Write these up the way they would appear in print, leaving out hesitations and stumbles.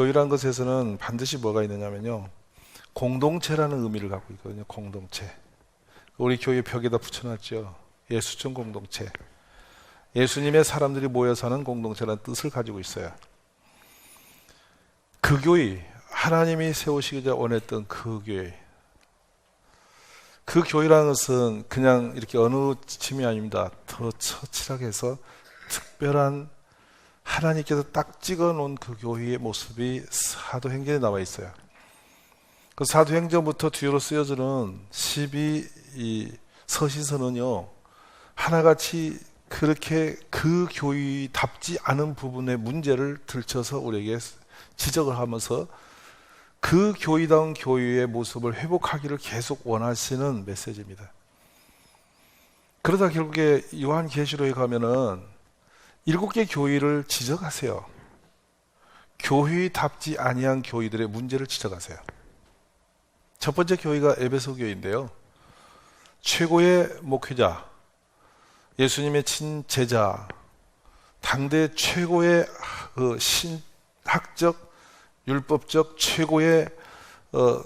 교회라는 것에서는 반드시 뭐가 있느냐면요, 공동체라는 의미를 갖고 있거든요. 공동체. 우리 교회 벽에다 붙여놨죠. 예수촌 공동체. 예수님의 사람들이 모여 사는 공동체라는 뜻을 가지고 있어요. 그 교회, 하나님이 세우시고자 원했던 그 교회. 그 교회라는 것은 그냥 이렇게 어느 지침이 아닙니다. 더 처칠하게 해서 특별한 하나님께서 딱 찍어놓은 그 교회의 모습이 사도행전에 나와 있어요. 그 사도행전부터 뒤로 쓰여지는 12 서신서는요, 하나같이 그렇게 그 교회답지 않은 부분의 문제를 들춰서 우리에게 지적을 하면서 그 교회다운 교회의 모습을 회복하기를 계속 원하시는 메시지입니다. 그러다 결국에 요한계시록에 가면은 7개 교회를 지적하세요. 교회답지 아니한 교회들의 문제를 지적하세요. 첫 번째 교회가 에베소 교회인데요, 최고의 목회자, 예수님의 친제자, 당대 최고의 신학적, 율법적 최고의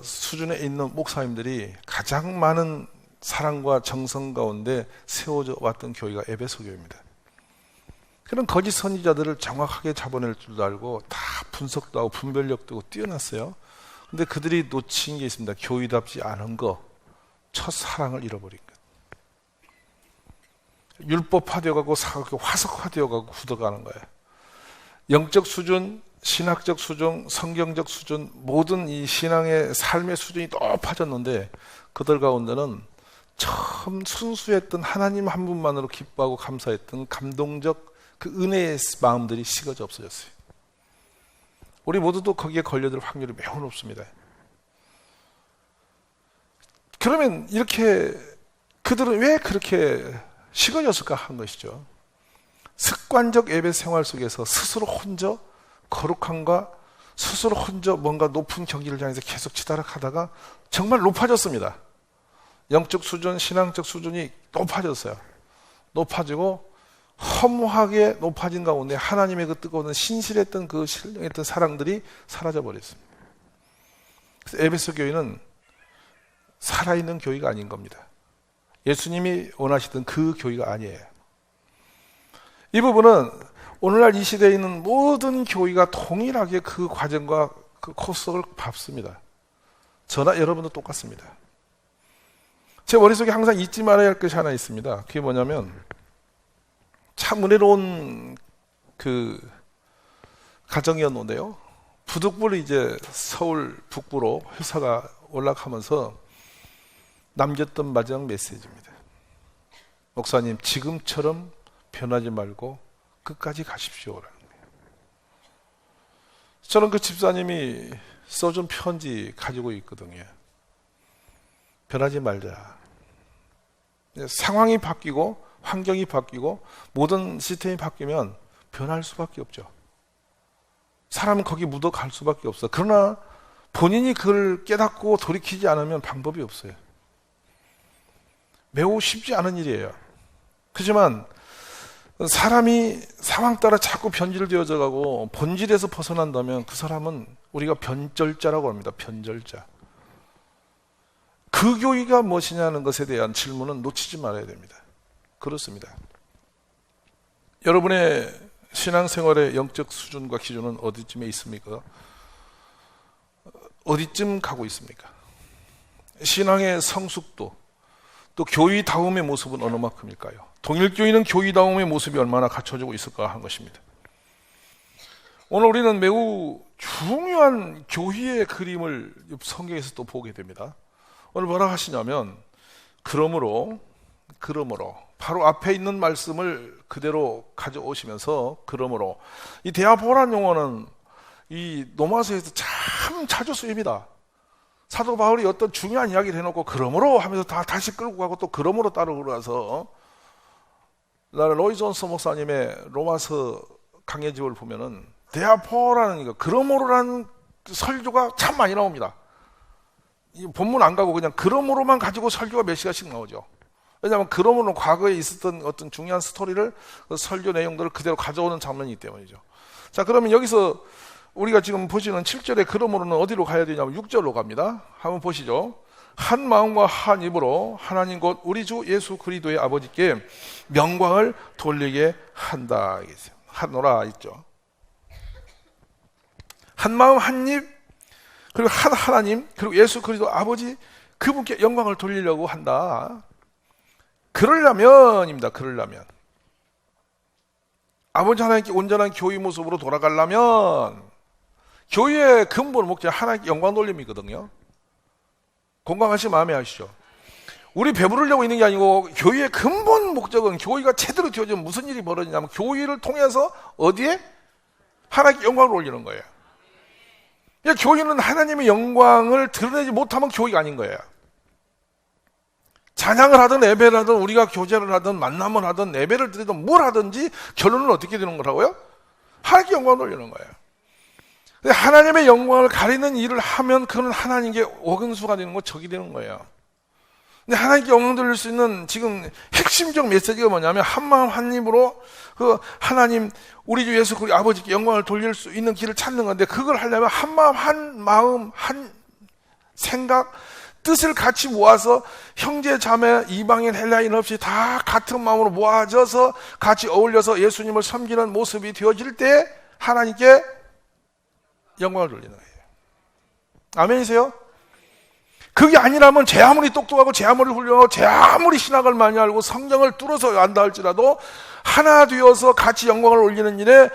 수준에 있는 목사님들이 가장 많은 사랑과 정성 가운데 세워져 왔던 교회가 에베소 교회입니다. 그런 거짓 선지자들을 정확하게 잡아낼 줄도 알고 다 분석도 하고 분별력도 하고 뛰어났어요. 근데 그들이 놓친 게 있습니다. 교회답지 않은 거, 첫사랑을 잃어버린 것. 율법화되어가고 화석화되어가고 굳어가는 거예요. 영적 수준, 신학적 수준, 성경적 수준, 모든 이 신앙의 삶의 수준이 높아졌는데 그들 가운데는 처음 순수했던 하나님 한 분만으로 기뻐하고 감사했던 감동적 그 은혜의 마음들이 식어져 없어졌어요. 우리 모두도 거기에 걸려들 확률이 매우 높습니다. 그러면 이렇게 그들은 왜 그렇게 식어졌을까 한 것이죠. 습관적 예배 생활 속에서 스스로 혼자 거룩함과 스스로 혼자 뭔가 높은 경지를 향해서 계속 치달아가다가 정말 높아졌습니다. 영적 수준, 신앙적 수준이 높아졌어요. 높아지고 허무하게 높아진 가운데 하나님의 그 뜨거운 신실했던 그 신령했던 사랑들이 사라져버렸습니다. 그래서 에베소 교회는 살아있는 교회가 아닌 겁니다. 예수님이 원하시던 그 교회가 아니에요. 이 부분은 오늘날 이 시대에 있는 모든 교회가 동일하게 그 과정과 그 코스를 밟습니다. 저나 여러분도 똑같습니다. 제 머릿속에 항상 잊지 말아야 할 것이 하나 있습니다. 그게 뭐냐면 참 은혜로운 그 가정이었는데요, 부득불 이제 서울 북부로 회사가 올라가면서 남겼던 마지막 메시지입니다. 목사님, 지금처럼 변하지 말고 끝까지 가십시오라는 거예요. 저는 그 집사님이 써준 편지 가지고 있거든요. 변하지 말자. 상황이 바뀌고 환경이 바뀌고 모든 시스템이 바뀌면 변할 수밖에 없죠. 사람은 거기 묻어갈 수밖에 없어. 그러나 본인이 그걸 깨닫고 돌이키지 않으면 방법이 없어요. 매우 쉽지 않은 일이에요. 그렇지만 사람이 상황 따라 자꾸 변질되어져 가고 본질에서 벗어난다면 그 사람은 우리가 변절자라고 합니다. 변절자. 그 교회가 무엇이냐는 것에 대한 질문은 놓치지 말아야 됩니다. 그렇습니다. 여러분의 신앙생활의 영적 수준과 기준은 어디쯤에 있습니까? 어디쯤 가고 있습니까? 신앙의 성숙도, 또 교회다움의 모습은 어느 만큼일까요? 동일교회는 교회다움의 모습이 얼마나 갖춰지고 있을까 하는 것입니다. 오늘 우리는 매우 중요한 교회의 그림을 성경에서 또 보게 됩니다. 오늘 뭐라 하시냐면 그러므로 바로 앞에 있는 말씀을 그대로 가져오시면서 그러므로 이 데아포라는 용어는 이 로마서에서 참 자주 쓰입니다. 사도 바울이 어떤 중요한 이야기를 해놓고 그러므로 하면서 다시 끌고 가고 또 그러므로 따르고 가서 나는 로이 존스 목사님의 로마서 강해집을 보면은 데아포라는 거 그러므로라는 설교가 참 많이 나옵니다. 이 본문 안 가고 그냥 그러므로만 가지고 설교가 몇 시간씩 나오죠. 왜냐하면 그러므로 과거에 있었던 어떤 중요한 스토리를 설교 내용들을 그대로 가져오는 장면이기 때문이죠. 자, 그러면 여기서 우리가 지금 보시는 7절의 그러므로는 어디로 가야 되냐면 6절로 갑니다. 한번 보시죠. 한 마음과 한 입으로 하나님 곧 우리 주 예수 그리스도의 아버지께 영광을 돌리게 한다. 하노라 있죠. 한 마음 한 입 그리고 한 하나님 그리고 예수 그리스도 아버지 그분께 영광을 돌리려고 한다. 그러려면입니다. 그러려면 아버지 하나님께 온전한 교회 모습으로 돌아가려면 교회의 근본 목적 하나님께 영광 돌림이거든요. 공감하시면 마음에 하시죠. 우리 배부르려고 있는 게 아니고 교회의 근본 목적은 교회가 제대로 되어지면 무슨 일이 벌어지냐면 교회를 통해서 어디에? 하나님께 영광을 올리는 거예요. 그러니까 교회는 하나님의 영광을 드러내지 못하면 교회가 아닌 거예요. 찬양을 하든 예배를 하든 우리가 교제를 하든 만남을 하든 예배를 드리든 뭘 하든지 결론은 어떻게 되는 거라고요? 하나님께 영광을 돌리는 거예요. 하나님의 영광을 가리는 일을 하면 그건 하나님께 오금수가 되는 거, 적이 되는 거예요. 근데 하나님께 영광 돌릴 수 있는 지금 핵심적 메시지가 뭐냐면 한 마음 한 입으로 그 하나님 우리 주 예수 그리스도 아버지께 영광을 돌릴 수 있는 길을 찾는 건데 그걸 하려면 한 마음 한 생각 뜻을 같이 모아서 형제 자매 이방인 헬라인 없이 다 같은 마음으로 모아져서 같이 어울려서 예수님을 섬기는 모습이 되어질 때 하나님께 영광을 돌리는 거예요. 아멘이세요? 그게 아니라면 제 아무리 똑똑하고 제 아무리 훌륭하고 제 아무리 신학을 많이 알고 성경을 뚫어서 안다 할지라도 하나 되어서 같이 영광을 올리는 일에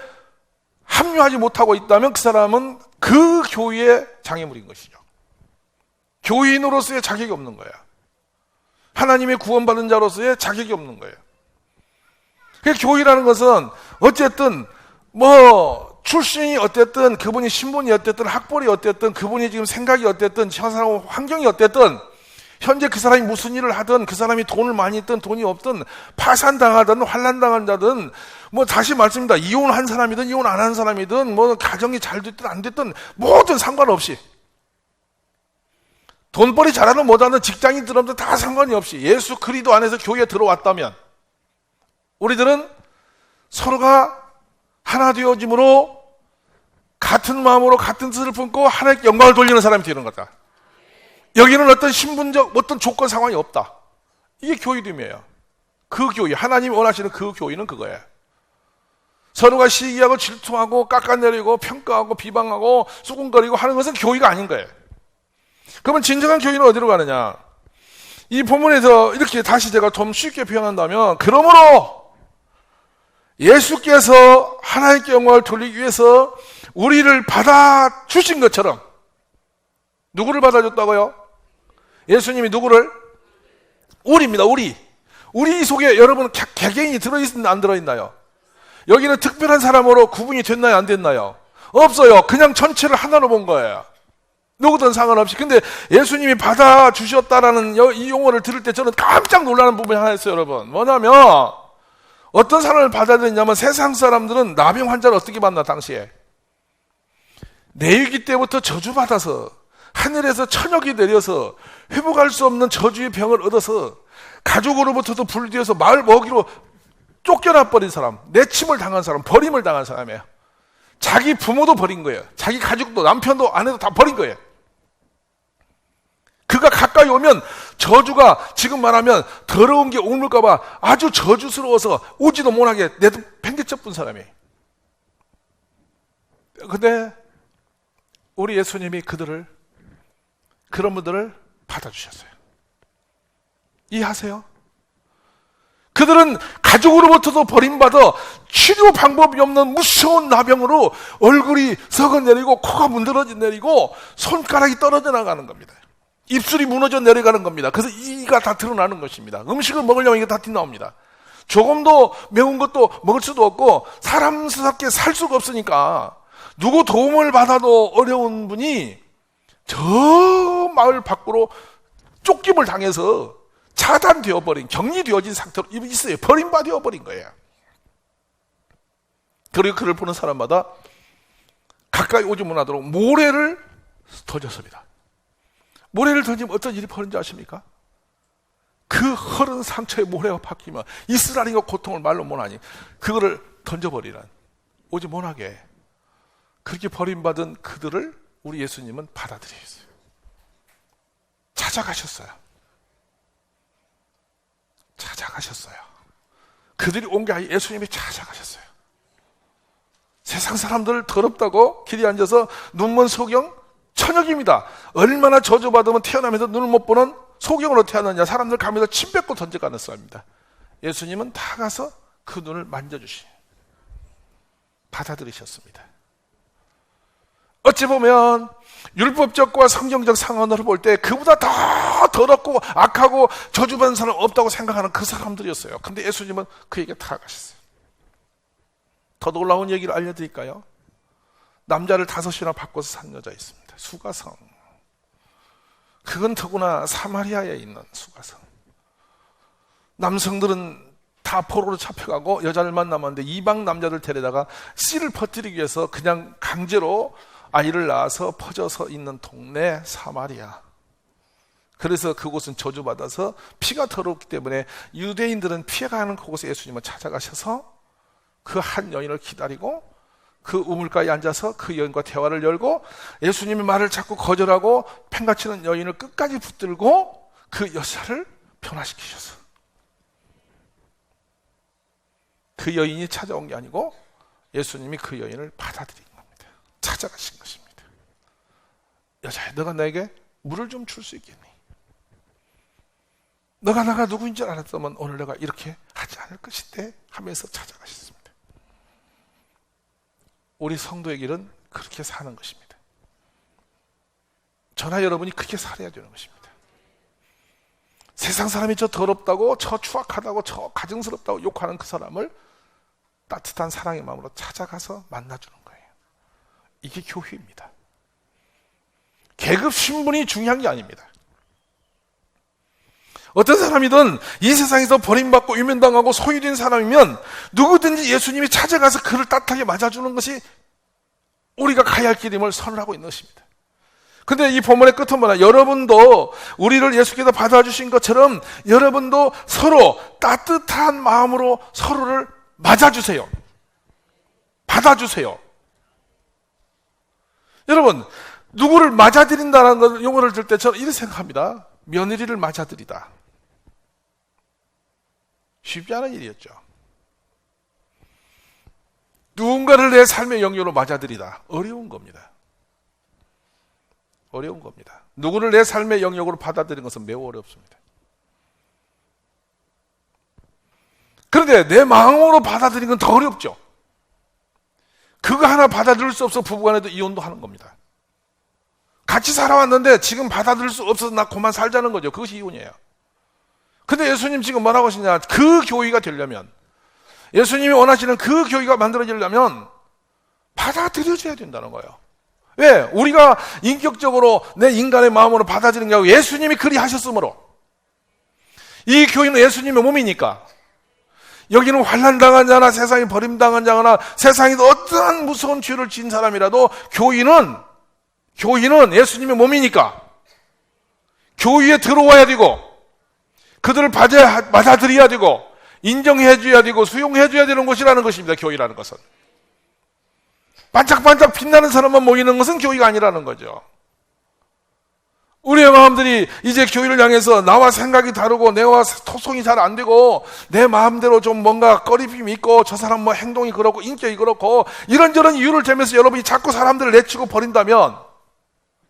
합류하지 못하고 있다면 그 사람은 그 교회의 장애물인 것이죠. 교인으로서의 자격이 없는 거야. 하나님의 구원받은 자로서의 자격이 없는 거예요. 교회라는 것은 어쨌든 출신이 어땠든 그분이 신분이 어땠든 학벌이 어땠든 그분이 지금 생각이 어땠든 저 사람 환경이 어땠든 현재 그 사람이 무슨 일을 하든 그 사람이 돈을 많이 있든 돈이 없든 파산당하든 환난당한 자든 다시 말씀입니다. 이혼한 사람이든 이혼 안 한 사람이든 가정이 잘 됐든 안 됐든 모든 상관없이 돈벌이 잘하는 못하는 직장인들한테 다 상관이 없이 예수 그리스도 안에서 교회에 들어왔다면 우리들은 서로가 하나 되어짐으로 같은 마음으로 같은 뜻을 품고 하나님께 영광을 돌리는 사람이 되는 거다. 여기는 어떤 신분적 어떤 조건 상황이 없다. 이게 교회됨이에요. 그 교회, 하나님이 원하시는 그 교회는 그거예요. 서로가 시기하고 질투하고 깎아내리고 평가하고 비방하고 수군거리고 하는 것은 교회가 아닌 거예요. 그러면 진정한 교회는 어디로 가느냐? 이 본문에서 이렇게 다시 제가 좀 쉽게 표현한다면 그러므로 예수께서 하나님께 영광을 돌리기 위해서 우리를 받아주신 것처럼 누구를 받아줬다고요? 예수님이 누구를? 우리입니다. 우리 속에 여러분 개개인이 들어있나 안 들어있나요? 여기는 특별한 사람으로 구분이 됐나요? 안 됐나요? 없어요. 그냥 전체를 하나로 본 거예요. 누구든 상관없이. 근데 예수님이 받아주셨다라는 이 용어를 들을 때 저는 깜짝 놀라는 부분이 하나 있어요, 여러분. 뭐냐면 어떤 사람을 받아들이냐면 세상 사람들은 나병 환자를 어떻게 받나 당시에 내위기 때부터 저주받아서 하늘에서 천역이 내려서 회복할 수 없는 저주의 병을 얻어서 가족으로부터도 불뒤어서 마을 먹이로 쫓겨나 버린 사람, 내침을 당한 사람, 버림을 당한 사람이에요. 자기 부모도 버린 거예요. 자기 가족도 남편도 아내도 다 버린 거예요. 그가 가까이 오면 저주가 지금 말하면 더러운 게 옮을까 봐 아주 저주스러워서 오지도 못하게 팽개쳐뿐 사람이에요. 근데 우리 예수님이 그런 분들을 받아주셨어요. 이해하세요? 그들은 가족으로부터도 버림받아 치료 방법이 없는 무서운 나병으로 얼굴이 썩어내리고 코가 문드러져 내리고 손가락이 떨어져 나가는 겁니다. 입술이 무너져 내려가는 겁니다. 그래서 이가 다 드러나는 것입니다. 음식을 먹으려면 이게 다 튀어나옵니다. 조금도 매운 것도 먹을 수도 없고 사람스럽게 살 수가 없으니까 누구 도움을 받아도 어려운 분이 저 마을 밖으로 쫓김을 당해서 차단되어 버린, 격리되어진 상태로 있어요. 버림받아 버린 거예요. 그리고 그를 보는 사람마다 가까이 오지 못하도록 모래를 던졌습니다. 모래를 던지면 어떤 일이 벌어진지 아십니까? 그 허른 상처에 모래가 박히면 이스라엘인가 고통을 말로 못하니 그거를 던져버리란, 오지 못하게 그렇게 버림받은 그들을 우리 예수님은 받아들이셨어요. 찾아가셨어요. 찾아가셨어요. 그들이 온 게 아니라 예수님이 찾아가셨어요. 세상 사람들 더럽다고 길에 앉아서 눈먼 소경 천역입니다. 얼마나 저주받으면 태어나면서 눈을 못 보는 소경으로 태어났냐. 사람들 가면서 침 뱉고 던져가는 사람입니다. 예수님은 다 가서 그 눈을 만져주시 받아들이셨습니다. 어찌 보면 율법적과 성경적 상황을 볼 때 그보다 더 더럽고 악하고 저주받은 사람 없다고 생각하는 그 사람들이었어요. 근데 예수님은 그에게 다가가셨어요. 더 놀라운 얘기를 알려드릴까요? 남자를 5이나 바꿔서 산 여자 있습니다. 수가성. 그건 더구나 사마리아에 있는 수가성. 남성들은 다 포로로 잡혀가고 여자를 만나면 이방 남자들 데려다가 씨를 퍼뜨리기 위해서 그냥 강제로 아이를 낳아서 퍼져서 있는 동네 사마리아. 그래서 그곳은 저주받아서 피가 더럽기 때문에 유대인들은 피해가는 그곳에 예수님은 찾아가셔서 그 한 여인을 기다리고 그 우물가에 앉아서 그 여인과 대화를 열고 예수님의 말을 자꾸 거절하고 팽가치는 여인을 끝까지 붙들고 그 여자를 변화시키셔서 그 여인이 찾아온 게 아니고 예수님이 그 여인을 받아들인 겁니다. 찾아가신 것입니다. 여자야, 너가 나에게 물을 좀 줄 수 있겠니? 너가 내가 누구인 줄 알았다면 오늘 내가 이렇게 하지 않을 것인데 하면서 찾아가셨습니다. 우리 성도의 길은 그렇게 사는 것입니다. 저나 여러분이 그렇게 살아야 되는 것입니다. 세상 사람이 저 더럽다고 저 추악하다고 저 가증스럽다고 욕하는 그 사람을 따뜻한 사랑의 마음으로 찾아가서 만나주는 거예요. 이게 교회입니다. 계급 신분이 중요한 게 아닙니다. 어떤 사람이든 이 세상에서 버림받고 유면당하고 소유된 사람이면 누구든지 예수님이 찾아가서 그를 따뜻하게 맞아주는 것이 우리가 가야 할 길임을 선언하고 있는 것입니다. 근데 이 본문의 끝은 뭐냐? 여러분도 우리를 예수께서 받아주신 것처럼 여러분도 서로 따뜻한 마음으로 서로를 맞아주세요. 받아주세요. 여러분, 누구를 맞아들인다는 용어를 들 때 저는 이렇게 생각합니다. 며느리를 맞아들이다. 쉽지 않은 일이었죠. 누군가를 내 삶의 영역으로 맞아들이다. 어려운 겁니다. 어려운 겁니다. 누구를 내 삶의 영역으로 받아들이는 것은 매우 어렵습니다. 그런데 내 마음으로 받아들이는 건 더 어렵죠. 그거 하나 받아들일 수 없어 부부간에도 이혼도 하는 겁니다. 같이 살아왔는데 지금 받아들일 수 없어서 나 그만 살자는 거죠. 그것이 이혼이에요. 근데 예수님 지금 뭐라고 하시냐? 그 교회가 되려면, 예수님이 원하시는 그 교회가 만들어지려면 받아들여줘야 된다는 거예요. 왜? 우리가 인격적으로 내 인간의 마음으로 받아들이는 게 아니고 예수님이 그리 하셨으므로. 이 교회는 예수님의 몸이니까. 여기는 환난당한 자나 세상에 버림당한 자나 세상에 어떠한 무서운 죄를 지은 사람이라도 교회는 예수님의 몸이니까 교회에 들어와야 되고 그들을 받아들여야 되고 인정해줘야 되고 수용해줘야 되는 곳이라는 것입니다. 교회라는 것은. 반짝반짝 빛나는 사람만 모이는 것은 교회가 아니라는 거죠. 우리의 마음들이 이제 교회를 향해서 나와 생각이 다르고 내와 토송이 잘 안 되고 내 마음대로 좀 뭔가 꺼리낌이 있고 저 사람 뭐 행동이 그렇고 인격이 그렇고 이런저런 이유를 대면서 여러분이 자꾸 사람들을 내치고 버린다면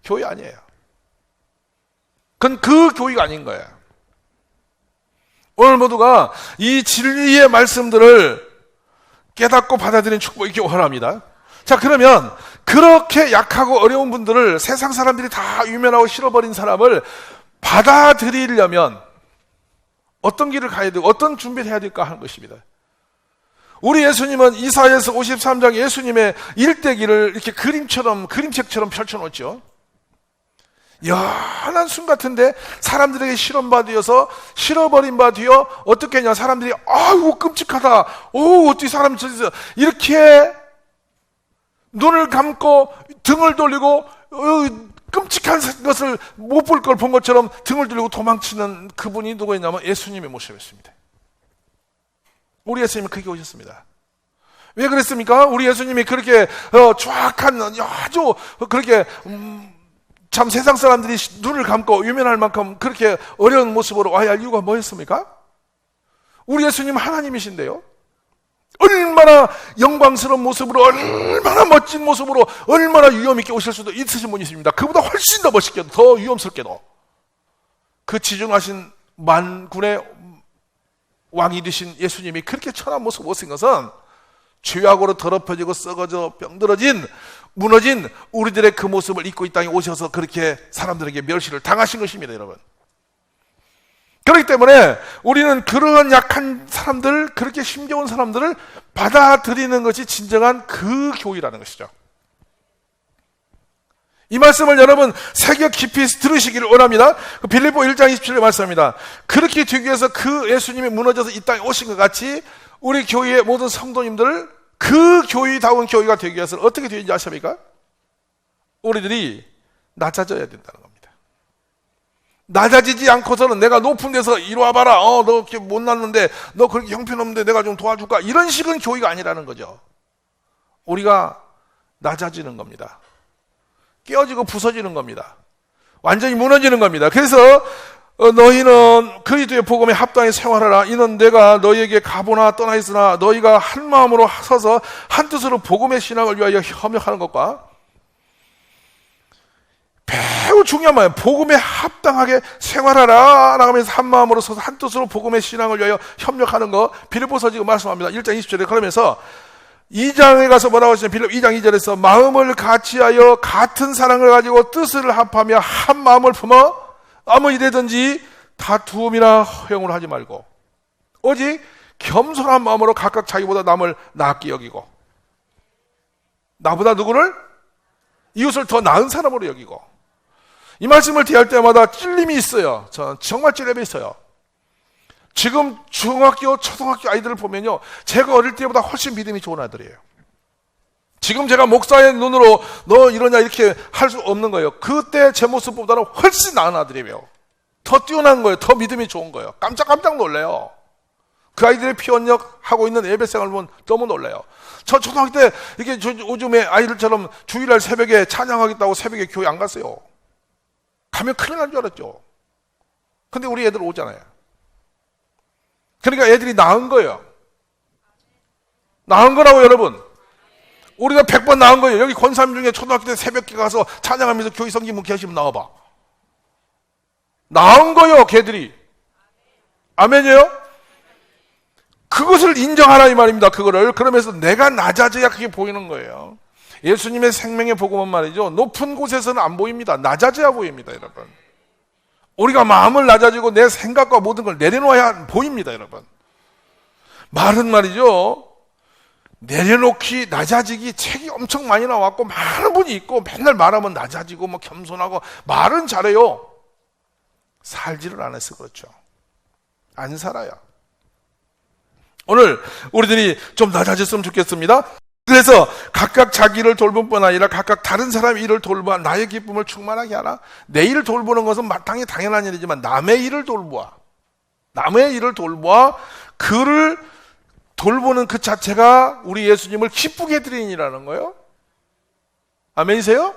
교회 아니에요. 그건 그 교회가 아닌 거예요. 오늘 모두가 이 진리의 말씀들을 깨닫고 받아들이는 축복 있기 원합니다. 자, 그러면 그렇게 약하고 어려운 분들을 세상 사람들이 다 유면하고 싫어버린 사람을 받아들이려면 어떤 길을 가야 되고 어떤 준비를 해야 될까 하는 것입니다. 우리 예수님은 이사야서 53장 예수님의 일대기를 이렇게 그림책처럼 펼쳐놓죠. 연한 순 같은데 사람들에게 실험받으어서 실어버린 바 되어 어떻게 했냐? 사람들이 아이고 끔찍하다. 어떻게 사람이 저기서 이렇게 눈을 감고 등을 돌리고 끔찍한 것을 못 볼 걸 본 것처럼 등을 돌리고 도망치는 그분이 누구였냐면 예수님의 모습이었습니다. 우리 예수님은 그렇게 오셨습니다. 왜 그랬습니까? 우리 예수님이 그렇게 추악한 아주 그렇게 참 세상 사람들이 눈을 감고 유면할 만큼 그렇게 어려운 모습으로 와야 할 이유가 뭐였습니까? 우리 예수님 하나님이신데요. 얼마나 영광스러운 모습으로, 얼마나 멋진 모습으로, 얼마나 위험 있게 오실 수도 있으신 분이십니다. 그보다 훨씬 더 멋있게도, 더 위험스럽게도 그 지중하신 만군의 왕이 되신 예수님이 그렇게 천한 모습 오신 것은 죄악으로 더럽혀지고 썩어져 병들어진 무너진 우리들의 그 모습을 입고 이 땅에 오셔서 그렇게 사람들에게 멸시를 당하신 것입니다, 여러분. 그렇기 때문에 우리는 그러한 약한 사람들, 그렇게 힘겨운 사람들을 받아들이는 것이 진정한 그 교회라는 것이죠. 이 말씀을 여러분 새겨 깊이 들으시기를 원합니다. 빌립보 1장 27절 말씀입니다. 그렇게 되기 위해서 그 예수님이 무너져서 이 땅에 오신 것 같이 우리 교회의 모든 성도님들을 그 교회다운 교회가 되기 위해서 어떻게 되는지 아십니까? 우리들이 낮아져야 된다는 겁니다. 낮아지지 않고서는 내가 높은 데서 이리 와봐라. 너 그렇게 못났는데, 너 그렇게 형편없는데 내가 좀 도와줄까? 이런 식은 교회가 아니라는 거죠. 우리가 낮아지는 겁니다. 깨어지고 부서지는 겁니다. 완전히 무너지는 겁니다. 그래서 너희는 그리스도의 복음에 합당히 생활하라. 이는 내가 너희에게 가보나 떠나 있으나 너희가 한 마음으로 서서 한 뜻으로 복음의 신앙을 위하여 협력하는 것과 매우 중요한 말이에요. 복음에 합당하게 생활하라 라면서 한 마음으로 서서 한 뜻으로 복음의 신앙을 위하여 협력하는 거 빌립보서 지금 말씀합니다. 1장 20절에 그러면서 2장에 가서 뭐라고 하시냐면 빌립 2장 2절에서 마음을 같이하여 같은 사랑을 가지고 뜻을 합하며 한 마음을 품어 아무 일이든지 다투음이나 허용을 하지 말고 오직 겸손한 마음으로 각각 자기보다 남을 낫게 여기고 나보다 누구를? 이웃을 더 나은 사람으로 여기고 이 말씀을 대할 때마다 찔림이 있어요. 저는 정말 찔림이 있어요. 지금 중학교, 초등학교 아이들을 보면요. 제가 어릴 때보다 훨씬 믿음이 좋은 아들이에요. 지금 제가 목사의 눈으로 너 이러냐 이렇게 할 수 없는 거예요. 그때 제 모습보다는 훨씬 나은 아들이에요. 더 뛰어난 거예요. 더 믿음이 좋은 거예요. 깜짝 놀래요. 그 아이들의 피언력 하고 있는 예배 생활을 보면 너무 놀래요. 저 초등학교 때 이렇게 요즘에 아이들처럼 주일날 새벽에 찬양하겠다고 새벽에 교회 안 갔어요. 가면 큰일 날 줄 알았죠. 근데 우리 애들 오잖아요. 그러니까 애들이 나은 거예요. 나은 거라고 여러분. 우리가 100번 나은 거예요. 여기 권사님 중에 초등학교 때 새벽에 가서 찬양하면서 교회 성기문 계시면 나와봐. 나은 거예요, 걔들이. 아멘이에요? 그것을 인정하라 이 말입니다. 그거를. 그러면서 내가 낮아져야 그게 보이는 거예요. 예수님의 생명의 복음은 말이죠. 높은 곳에서는 안 보입니다. 낮아져야 보입니다, 여러분. 우리가 마음을 낮아지고 내 생각과 모든 걸 내려놓아야 보입니다, 여러분. 말은 말이죠. 내려놓기, 낮아지기 책이 엄청 많이 나왔고 많은 분이 있고 맨날 말하면 낮아지고 뭐 겸손하고 말은 잘해요. 살지를 않아서 그렇죠. 안 살아요. 오늘 우리들이 좀 낮아졌으면 좋겠습니다. 그래서 각각 자기를 돌볼 뿐 아니라 각각 다른 사람의 일을 돌보아 나의 기쁨을 충만하게 하라. 내 일을 돌보는 것은 마땅히 당연한 일이지만 남의 일을 돌보아 그를 돌보는 그 자체가 우리 예수님을 기쁘게 해드리는 일이라는 거예요. 아멘이세요?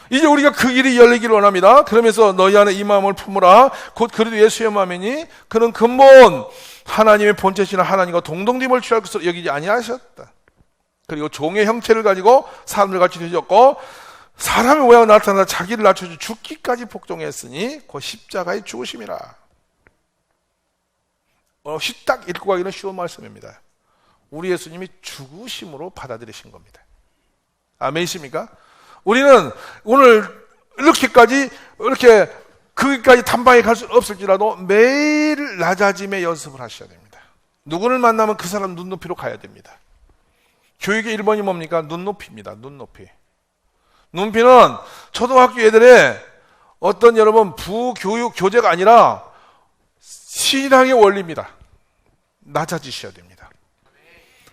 이제 우리가 그 길이 열리기를 원합니다. 그러면서 너희 안에 이 마음을 품으라. 곧 그래도 예수의 마음이니 그는 근본 하나님의 본체시나 하나님과 동등됨을 취할 것으로 여기지 아니하셨다. 그리고 종의 형체를 가지고 사람들 같이 되셨고 사람의 모양으로 나타나 자기를 낮춰주 죽기까지 복종했으니 곧 십자가의 죽으심이라. 딱 읽고 가기는 쉬운 말씀입니다. 우리 예수님이 죽으심으로 받아들이신 겁니다. 아멘이십니까? 우리는 오늘 이렇게 거기까지 단방에 갈 수 없을지라도 매일 낮아짐의 연습을 하셔야 됩니다. 누구를 만나면 그 사람 눈높이로 가야 됩니다. 교육의 1번이 뭡니까? 눈높이입니다. 눈높이. 눈높이는 초등학교 애들의 어떤 여러분 부교육 교재가 아니라 신앙의 원리입니다. 낮아지셔야 됩니다.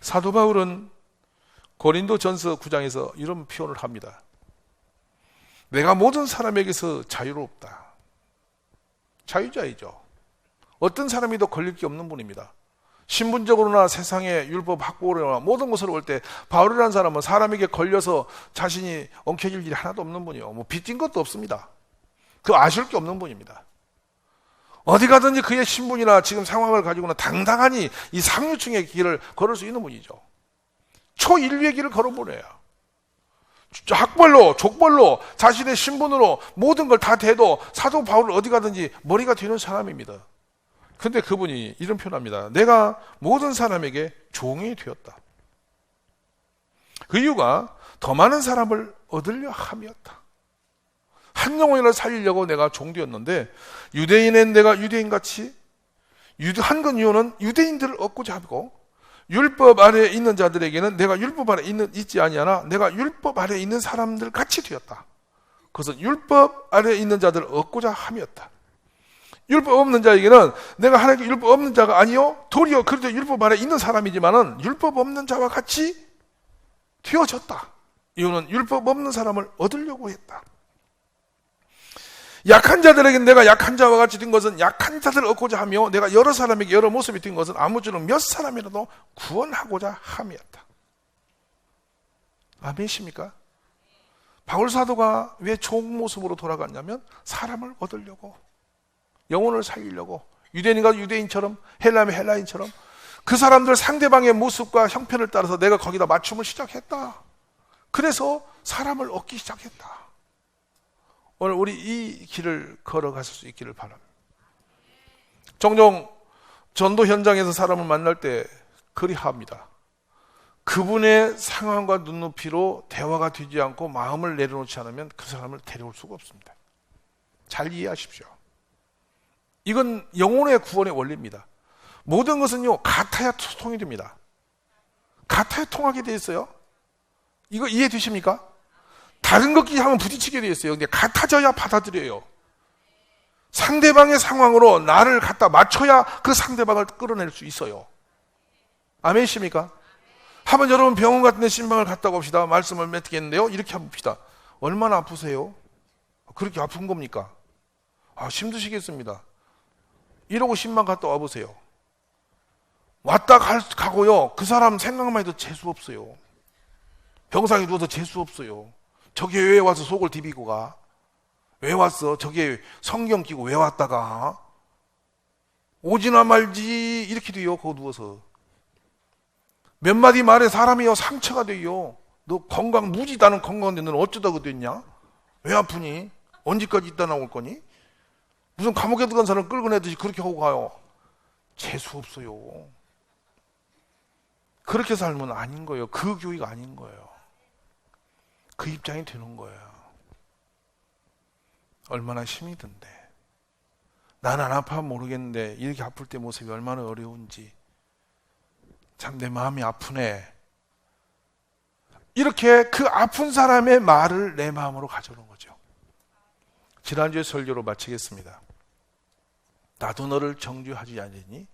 사도 바울은 고린도전서 9장에서 이런 표현을 합니다. 내가 모든 사람에게서 자유롭다. 자유자이죠. 어떤 사람이 더 걸릴 게 없는 분입니다. 신분적으로나 세상의 율법 학보로나 모든 것으로 볼 때 바울이라는 사람은 사람에게 걸려서 자신이 엉켜질 일이 하나도 없는 분이요. 뭐 빚진 것도 없습니다. 그 아쉬울 게 없는 분입니다. 어디 가든지 그의 신분이나 지금 상황을 가지고는 당당하니 이 상류층의 길을 걸을 수 있는 분이죠. 초인류의 길을 걸어보래요. 학벌로, 족벌로, 자신의 신분으로 모든 걸 다 대도 사도 바울은 어디 가든지 머리가 되는 사람입니다. 근데 그분이 이런 표현합니다. 내가 모든 사람에게 종이 되었다. 그 이유가 더 많은 사람을 얻으려 함이었다. 한 영혼이라도 살리려고 내가 종되었는데, 유대인은 내가 유대인같이, 한건 이유는 유대인들을 얻고자 하고, 율법 아래에 있는 자들에게는 내가 율법 아래에 있지 아니하나 내가 율법 아래에 있는 사람들 같이 되었다. 그것은 율법 아래에 있는 자들을 얻고자 함이었다. 율법 없는 자에게는 내가 하나님께 율법 없는 자가 아니요 도리어 그래도 율법 아래에 있는 사람이지만은 율법 없는 자와 같이 되어졌다. 이유는 율법 없는 사람을 얻으려고 했다. 약한 자들에게 내가 약한 자와 같이 된 것은 약한 자들을 얻고자 하며 내가 여러 사람에게 여러 모습이 된 것은 아무쪼록 몇 사람이라도 구원하고자 함이었다. 아멘이십니까? 바울 사도가 왜 좋은 모습으로 돌아갔냐면 사람을 얻으려고, 영혼을 살리려고, 유대인과 유대인처럼, 헬라면 헬라인처럼 그 사람들 상대방의 모습과 형편을 따라서 내가 거기다 맞춤을 시작했다. 그래서 사람을 얻기 시작했다. 오늘 우리 이 길을 걸어갈 수 있기를 바랍니다. 종종 전도 현장에서 사람을 만날 때 그리합니다. 그분의 상황과 눈높이로 대화가 되지 않고 마음을 내려놓지 않으면 그 사람을 데려올 수가 없습니다. 잘 이해하십시오. 이건 영혼의 구원의 원리입니다. 모든 것은요, 같아야 소통이 됩니다. 같아야 통하게 돼 있어요. 이거 이해되십니까? 다른 것끼리 하면 부딪히게 되어 있어요. 근데 같아져야 받아들여요. 상대방의 상황으로 나를 갖다 맞춰야 그 상대방을 끌어낼 수 있어요. 아멘이십니까? 한번 여러분 병원 같은 데 신방을 갔다 옵시다. 말씀을 맺겠는데요. 이렇게 한번 봅시다. 얼마나 아프세요? 그렇게 아픈 겁니까? 힘드시겠습니다. 이러고 신방 갔다 와보세요. 왔다 가고요. 그 사람 생각만 해도 재수 없어요. 병상에 누워서 재수 없어요. 저게 왜 와서 속을 디비고 가? 왜 왔어? 저게 성경 끼고 왜 왔다가? 오지나 말지 이렇게 돼요. 거기 누워서. 몇 마디 말에 사람이요 상처가 돼요. 너 건강 무지다는 건강인데 너는 어쩌다 그 됐냐? 왜 아프니? 언제까지 있다 나올 거니? 무슨 감옥에 들어간 사람 끌고 내듯이 그렇게 하고 가요. 재수 없어요. 그렇게 살면 아닌 거예요. 그 교회가 아닌 거예요. 그 입장이 되는 거예요. 얼마나 힘이 든데. 난 안 아파 모르겠는데 이렇게 아플 때 모습이 얼마나 어려운지. 참 내 마음이 아프네. 이렇게 그 아픈 사람의 말을 내 마음으로 가져오는 거죠. 지난주에 설교로 마치겠습니다. 나도 너를 정죄하지 않으니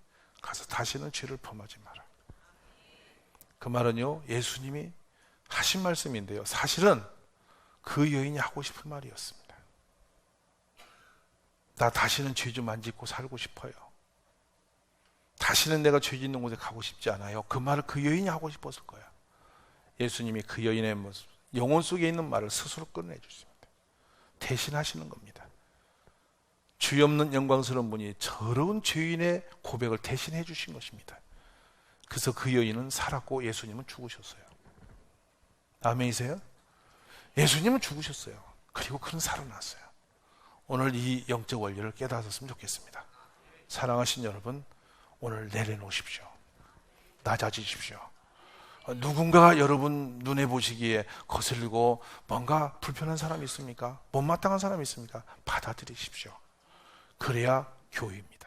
가서 다시는 죄를 범하지 마라. 그 말은요, 예수님이 하신 말씀인데요. 사실은 그 여인이 하고 싶은 말이었습니다. 나 다시는 죄 좀 안 짓고 살고 싶어요. 다시는 내가 죄 짓는 곳에 가고 싶지 않아요. 그 말을 그 여인이 하고 싶었을 거예요. 예수님이 그 여인의 모습, 영혼 속에 있는 말을 스스로 꺼내주십니다. 대신하시는 겁니다. 죄 없는 영광스러운 분이 더러운 죄인의 고백을 대신해 주신 것입니다. 그래서 그 여인은 살았고 예수님은 죽으셨어요. 아멘이세요? 예수님은 죽으셨어요. 그리고 그는 살아났어요. 오늘 이 영적 원리를 깨닫았으면 좋겠습니다. 사랑하신 여러분, 오늘 내려놓으십시오. 낮아지십시오. 누군가가 여러분 눈에 보시기에 거슬리고 뭔가 불편한 사람이 있습니까? 못마땅한 사람이 있습니까? 받아들이십시오. 그래야 교회입니다.